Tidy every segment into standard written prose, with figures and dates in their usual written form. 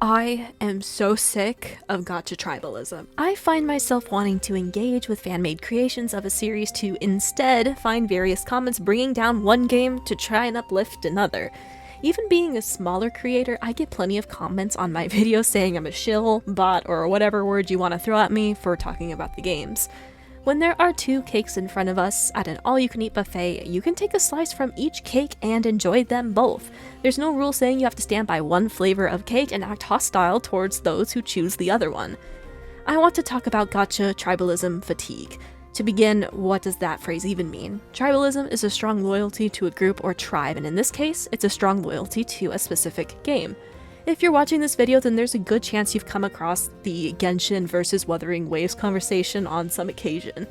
I am so sick of Gacha Tribalism. I find myself wanting to engage with fan-made creations of a series to instead find various comments bringing down one game to try and uplift another. Even being a smaller creator, I get plenty of comments on my videos saying I'm a shill, bot, or whatever word you want to throw at me for talking about the games. When there are two cakes in front of us at an all-you-can-eat buffet, you can take a slice from each cake and enjoy them both. There's no rule saying you have to stand by one flavor of cake and act hostile towards those who choose the other one. I want to talk about Gacha Tribalism fatigue. To begin, what does that phrase even mean? Tribalism is a strong loyalty to a group or tribe, and in this case, it's a strong loyalty to a specific game. If you're watching this video, then there's a good chance you've come across the Genshin versus Wuthering Waves conversation on some occasion,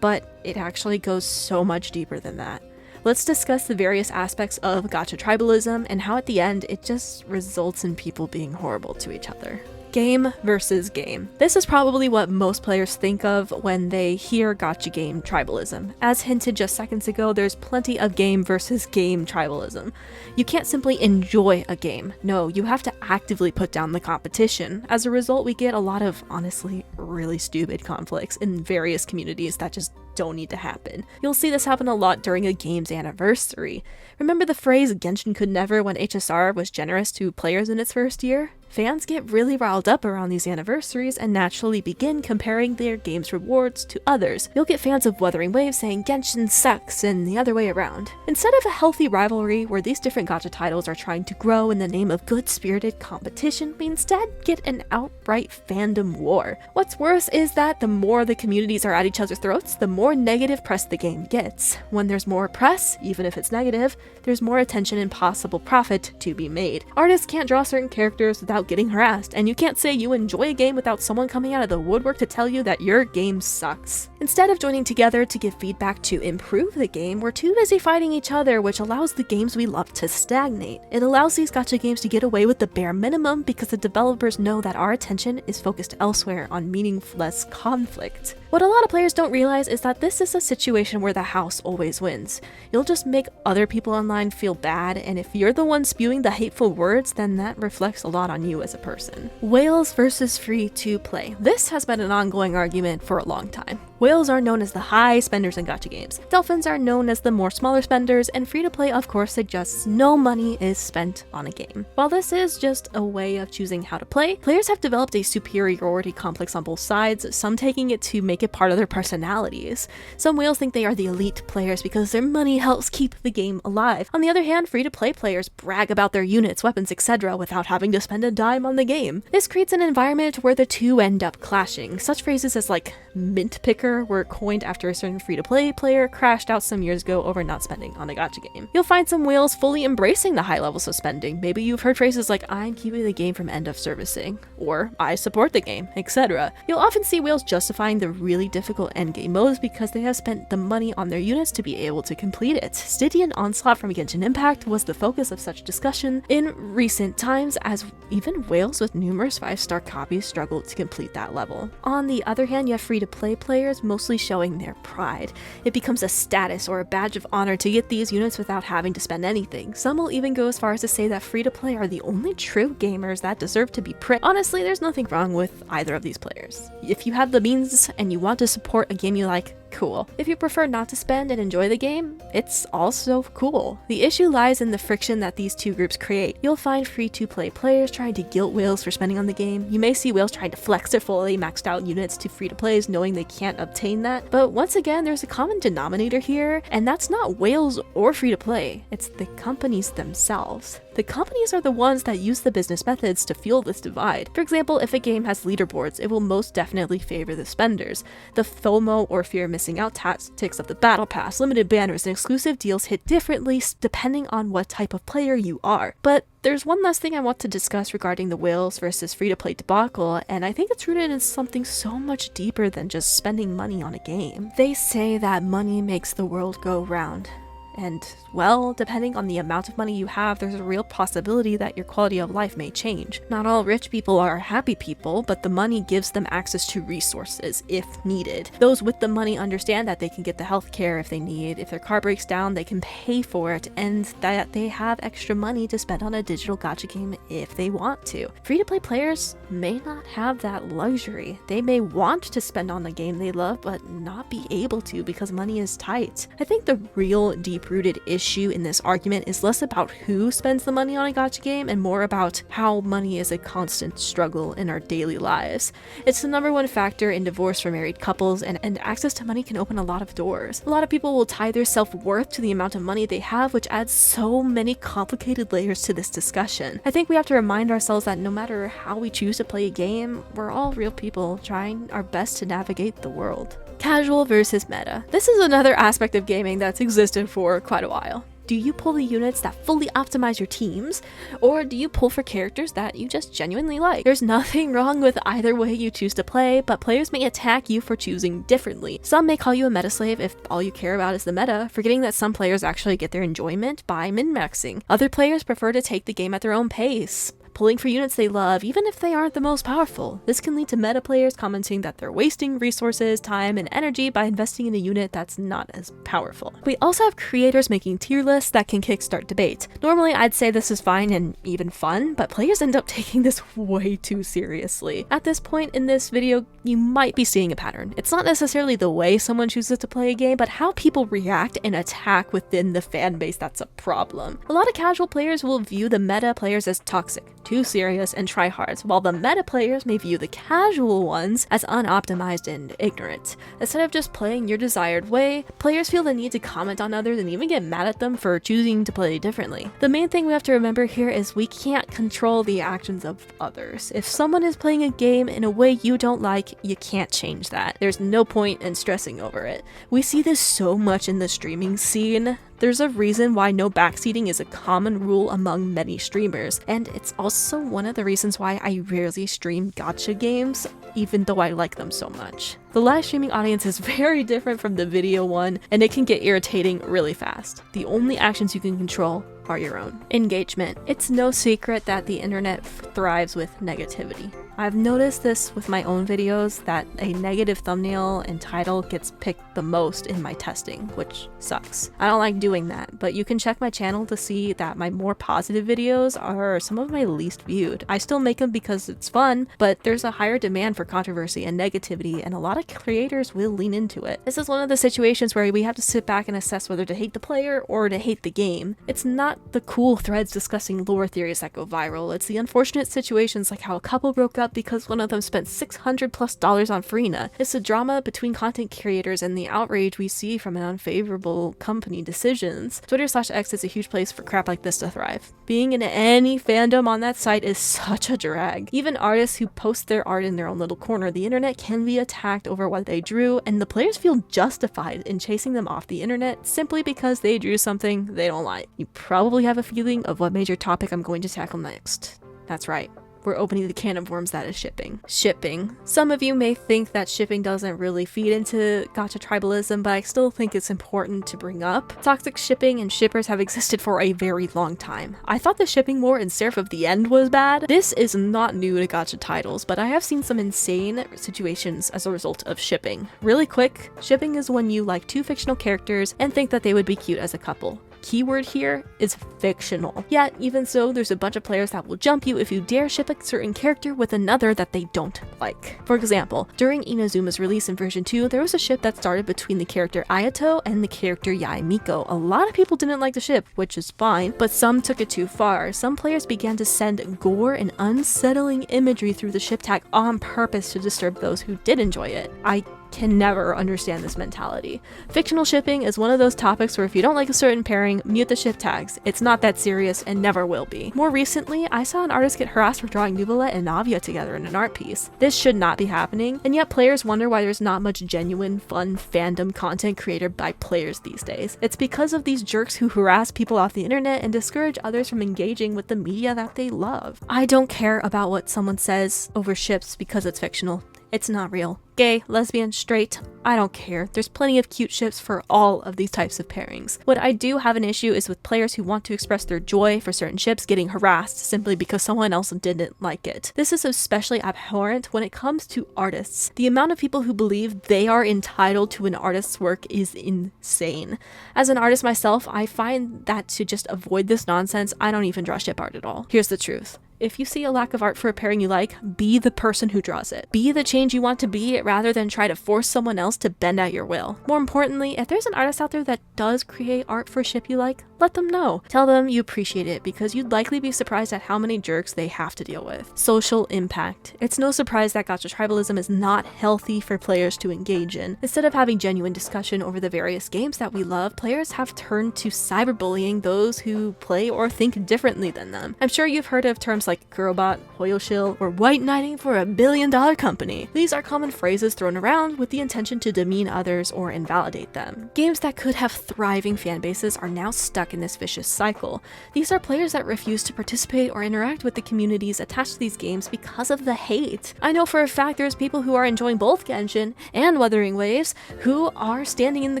but it actually goes so much deeper than that. Let's discuss the various aspects of Gacha Tribalism and how at the end it just results in people being horrible to each other. Game versus game. This is probably what most players think of when they hear gacha game tribalism. As hinted just seconds ago, there's plenty of game versus game tribalism. You can't simply enjoy a game. No, you have to actively put down the competition. As a result, we get a lot of, honestly, really stupid conflicts in various communities that just don't need to happen. You'll see this happen a lot during a game's anniversary. Remember the phrase Genshin could never when HSR was generous to players in its first year? Fans get really riled up around these anniversaries and naturally begin comparing their game's rewards to others. You'll get fans of Wuthering Waves saying Genshin sucks and the other way around. Instead of a healthy rivalry where these different gacha titles are trying to grow in the name of good-spirited competition, we instead get an outright fandom war. What's worse is that the more the communities are at each other's throats, the more negative press the game gets. When there's more press, even if it's negative, there's more attention and possible profit to be made. Artists can't draw certain characters without getting harassed, and you can't say you enjoy a game without someone coming out of the woodwork to tell you that your game sucks. Instead of joining together to give feedback to improve the game, we're too busy fighting each other, which allows the games we love to stagnate. It allows these gacha games to get away with the bare minimum because the developers know that our attention is focused elsewhere on meaningless conflict. What a lot of players don't realize is that this is a situation where the house always wins. You'll just make other people online feel bad, and if you're the one spewing the hateful words, then that reflects a lot on you as a person. Whales versus free-to-play. This has been an ongoing argument for a long time. Whales are known as the high spenders in gacha games. Dolphins are known as the more smaller spenders, and free-to-play of course suggests no money is spent on a game. While this is just a way of choosing how to play, players have developed a superiority complex on both sides, some taking it to make it part of their personalities. Some whales think they are the elite players because their money helps keep the game alive. On the other hand, free-to-play players brag about their units, weapons, etc. without having to spend a dime on the game. This creates an environment where the two end up clashing. Such phrases as like mint picker were coined after a certain free-to-play player crashed out some years ago over not spending on a gacha game. You'll find some whales fully embracing the high levels of spending. Maybe you've heard phrases like I'm keeping the game from end of servicing, or I support the game, etc. You'll often see whales justifying the really difficult endgame modes because they have spent the money on their units to be able to complete it. Stygian Onslaught from Genshin Impact was the focus of such discussion in recent times, as even whales with numerous 5-star copies struggled to complete that level. On the other hand, you have free-to-play players mostly showing their pride. It becomes a status or a badge of honor to get these units without having to spend anything. Some will even go as far as to say that free-to-play are the only true gamers that deserve to be praised. Honestly, there's nothing wrong with either of these players. If you have the means and you want to support a game you like, cool. If you prefer not to spend and enjoy the game, it's also cool. The issue lies in the friction that these two groups create. You'll find free-to-play players trying to guilt whales for spending on the game. You may see whales trying to flex their fully maxed out units to free-to-plays knowing they can't obtain that. But once again, there's a common denominator here, and that's not whales or free-to-play. It's the companies themselves. The companies are the ones that use the business methods to fuel this divide. For example, if a game has leaderboards, it will most definitely favor the spenders. The FOMO or fear of missing out tactics of the battle pass, limited banners, and exclusive deals hit differently depending on what type of player you are. But there's one last thing I want to discuss regarding the whales versus free-to-play debacle, and I think it's rooted in something so much deeper than just spending money on a game. They say that money makes the world go round. And, well, depending on the amount of money you have, there's a real possibility that your quality of life may change. Not all rich people are happy people, but the money gives them access to resources if needed. Those with the money understand that they can get the healthcare if they need. If their car breaks down, they can pay for it, and that they have extra money to spend on a digital gacha game if they want to. Free-to-play players may not have that luxury. They may want to spend on the game they love, but not be able to because money is tight. I think the real deep-rooted issue in this argument is less about who spends the money on a gacha game and more about how money is a constant struggle in our daily lives. It's the #1 factor in divorce for married couples, and access to money can open a lot of doors. A lot of people will tie their self-worth to the amount of money they have, which adds so many complicated layers to this discussion. I think we have to remind ourselves that no matter how we choose to play a game, we're all real people trying our best to navigate the world. Casual versus meta. This is another aspect of gaming that's existed for quite a while. Do you pull the units that fully optimize your teams, or do you pull for characters that you just genuinely like? There's nothing wrong with either way you choose to play, but players may attack you for choosing differently. Some may call you a meta slave if all you care about is the meta, forgetting that some players actually get their enjoyment by min-maxing. Other players prefer to take the game at their own pace, pulling for units they love, even if they aren't the most powerful. This can lead to meta players commenting that they're wasting resources, time, and energy by investing in a unit that's not as powerful. We also have creators making tier lists that can kickstart debate. Normally, I'd say this is fine and even fun, but players end up taking this way too seriously. At this point in this video, you might be seeing a pattern. It's not necessarily the way someone chooses to play a game, but how people react and attack within the fan base that's a problem. A lot of casual players will view the meta players as toxic, too serious, and tryhards, while the meta players may view the casual ones as unoptimized and ignorant. Instead of just playing your desired way, players feel the need to comment on others and even get mad at them for choosing to play differently. The main thing we have to remember here is we can't control the actions of others. If someone is playing a game in a way you don't like, you can't change that. There's no point in stressing over it. We see this so much in the streaming scene. There's a reason why no backseating is a common rule among many streamers, and it's also one of the reasons why I rarely stream gacha games, even though I like them so much. The live streaming audience is very different from the video one, and it can get irritating really fast. The only actions you can control are your own. Engagement. It's no secret that the internet thrives with negativity. I've noticed this with my own videos, that a negative thumbnail and title gets picked the most in my testing, which sucks. I don't like doing that, but you can check my channel to see that my more positive videos are some of my least viewed. I still make them because it's fun, but there's a higher demand for controversy and negativity, and a lot of creators will lean into it. This is one of the situations where we have to sit back and assess whether to hate the player or to hate the game. It's not the cool threads discussing lore theories that go viral, it's the unfortunate situations like how a couple broke up because one of them spent $600+ on Farina. It's the drama between content creators and the outrage we see from an unfavorable company decisions. Twitter/X is a huge place for crap like this to thrive. Being in any fandom on that site is such a drag. Even artists who post their art in their own little corner, the internet can be attacked over what they drew, and the players feel justified in chasing them off the internet simply because they drew something they don't like. You probably have a feeling of what major topic I'm going to tackle next. That's right. We're opening the can of worms that is shipping. Shipping. Some of you may think that shipping doesn't really feed into gacha tribalism, but I still think it's important to bring up. Toxic shipping and shippers have existed for a very long time. I thought the shipping war in Seraph of the End was bad. This is not new to gacha titles, but I have seen some insane situations as a result of shipping. Really quick, shipping is when you like two fictional characters and think that they would be cute as a couple. Keyword here is fictional. Yet, even so, there's a bunch of players that will jump you if you dare ship a certain character with another that they don't like. For example, during Inazuma's release in version 2, there was a ship that started between the character Ayato and the character Yae Miko. A lot of people didn't like the ship, which is fine, but some took it too far. Some players began to send gore and unsettling imagery through the ship tag on purpose to disturb those who did enjoy it. I can never understand this mentality. Fictional shipping is one of those topics where if you don't like a certain pairing, mute the ship tags. It's not that serious and never will be. More recently, I saw an artist get harassed for drawing Nuvolette and Navia together in an art piece. This should not be happening, and yet players wonder why there's not much genuine, fun fandom content created by players these days. It's because of these jerks who harass people off the internet and discourage others from engaging with the media that they love. I don't care about what someone says over ships because it's fictional. It's not real. Gay, lesbian, straight, I don't care. There's plenty of cute ships for all of these types of pairings. What I do have an issue is with players who want to express their joy for certain ships getting harassed simply because someone else didn't like it. This is especially abhorrent when it comes to artists. The amount of people who believe they are entitled to an artist's work is insane. As an artist myself, I find that to just avoid this nonsense, I don't even draw ship art at all. Here's the truth. If you see a lack of art for a pairing you like, be the person who draws it. Be the change you want to be rather than try to force someone else to bend at your will. More importantly, if there's an artist out there that does create art for a ship you like, let them know. Tell them you appreciate it because you'd likely be surprised at how many jerks they have to deal with. Social impact. It's no surprise that Gacha Tribalism is not healthy for players to engage in. Instead of having genuine discussion over the various games that we love, players have turned to cyberbullying those who play or think differently than them. I'm sure you've heard of terms like girlbot, hoyoshill, or white knighting for $1 billion company. These are common phrases thrown around with the intention to demean others or invalidate them. Games that could have thriving fan bases are now stuck in this vicious cycle. These are players that refuse to participate or interact with the communities attached to these games because of the hate. I know for a fact there's people who are enjoying both Genshin and Wuthering Waves who are standing in the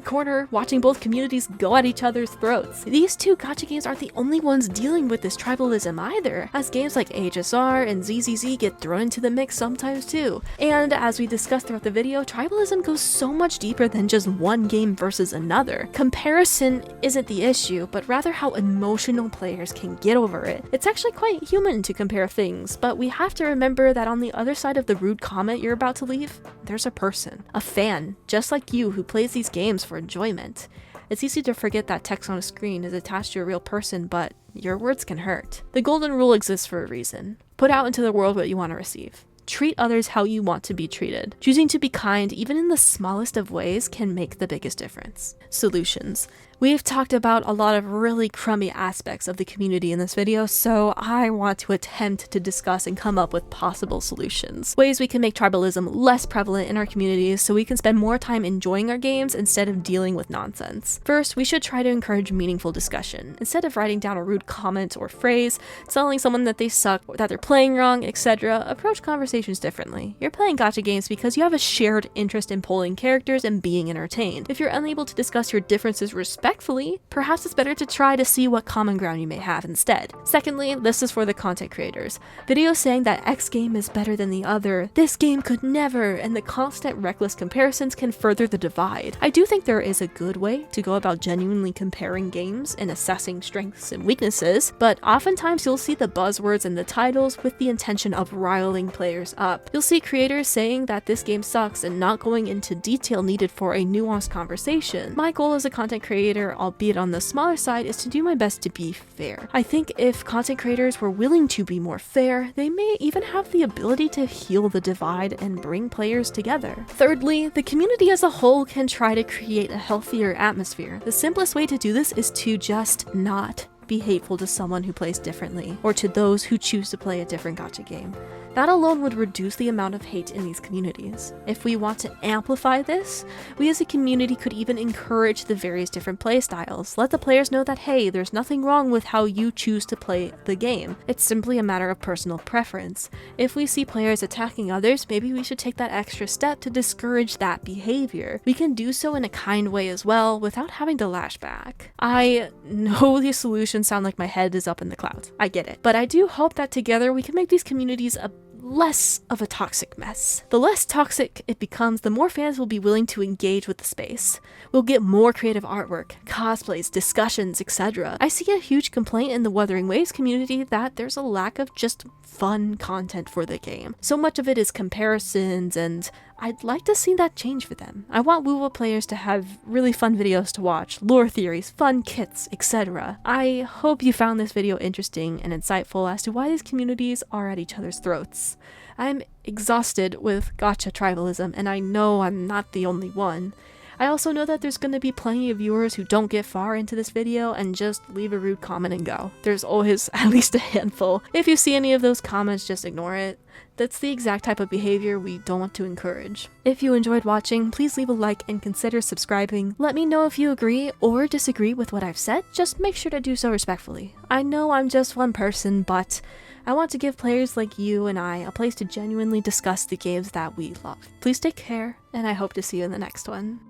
corner watching both communities go at each other's throats. These two gacha games aren't the only ones dealing with this tribalism either, as games like HSR and ZZZ get thrown into the mix sometimes too. And as we discussed throughout the video, tribalism goes so much deeper than just one game versus another. Comparison isn't the issue, but rather how emotional players can get over it. It's actually quite human to compare things, but we have to remember that on the other side of the rude comment you're about to leave, there's a person, a fan, just like you, who plays these games for enjoyment. It's easy to forget that text on a screen is attached to a real person, but your words can hurt. The golden rule exists for a reason. Put out into the world what you want to receive. Treat others how you want to be treated. Choosing to be kind, even in the smallest of ways, can make the biggest difference. Solutions. We've talked about a lot of really crummy aspects of the community in this video, so I want to attempt to discuss and come up with possible solutions. Ways we can make tribalism less prevalent in our communities so we can spend more time enjoying our games instead of dealing with nonsense. First, we should try to encourage meaningful discussion. Instead of writing down a rude comment or phrase, telling someone that they suck, that they're playing wrong, etc., approach conversations differently. You're playing gacha games because you have a shared interest in pulling characters and being entertained. If you're unable to discuss your differences respectfully, perhaps it's better to try to see what common ground you may have instead. Secondly, this is for the content creators. Videos saying that X game is better than the other, this game could never, and the constant reckless comparisons can further the divide. I do think there is a good way to go about genuinely comparing games and assessing strengths and weaknesses, but oftentimes you'll see the buzzwords in the titles with the intention of riling players up. You'll see creators saying that this game sucks and not going into detail needed for a nuanced conversation. My goal as a content creator, albeit on the smaller side, is to do my best to be fair. I think if content creators were willing to be more fair, they may even have the ability to heal the divide and bring players together. Thirdly, the community as a whole can try to create a healthier atmosphere. The simplest way to do this is to just not be hateful to someone who plays differently, or to those who choose to play a different gacha game. That alone would reduce the amount of hate in these communities. If we want to amplify this, we as a community could even encourage the various different play styles. Let the players know that, hey, there's nothing wrong with how you choose to play the game. It's simply a matter of personal preference. If we see players attacking others, maybe we should take that extra step to discourage that behavior. We can do so in a kind way as well, without having to lash back. I know these solutions sound like my head is up in the clouds. I get it. But I do hope that together we can make these communities a less of a toxic mess. The less toxic it becomes, the more fans will be willing to engage with the space. We'll get more creative artwork, cosplays, discussions, etc. I see a huge complaint in the Wuthering Waves community that there's a lack of just fun content for the game. So much of it is comparisons, and I'd like to see that change for them. I want wuwa players to have really fun videos to watch, lore theories, fun kits, etc. I hope you found this video interesting and insightful as to why these communities are at each other's throats. I'm exhausted with gacha tribalism, and I know I'm not the only one. I also know that there's going to be plenty of viewers who don't get far into this video and just leave a rude comment and go. There's always at least a handful. If you see any of those comments, just ignore it. That's the exact type of behavior we don't want to encourage. If you enjoyed watching, please leave a like and consider subscribing. Let me know if you agree or disagree with what I've said, just make sure to do so respectfully. I know I'm just one person, but I want to give players like you and I a place to genuinely discuss the games that we love. Please take care, and I hope to see you in the next one.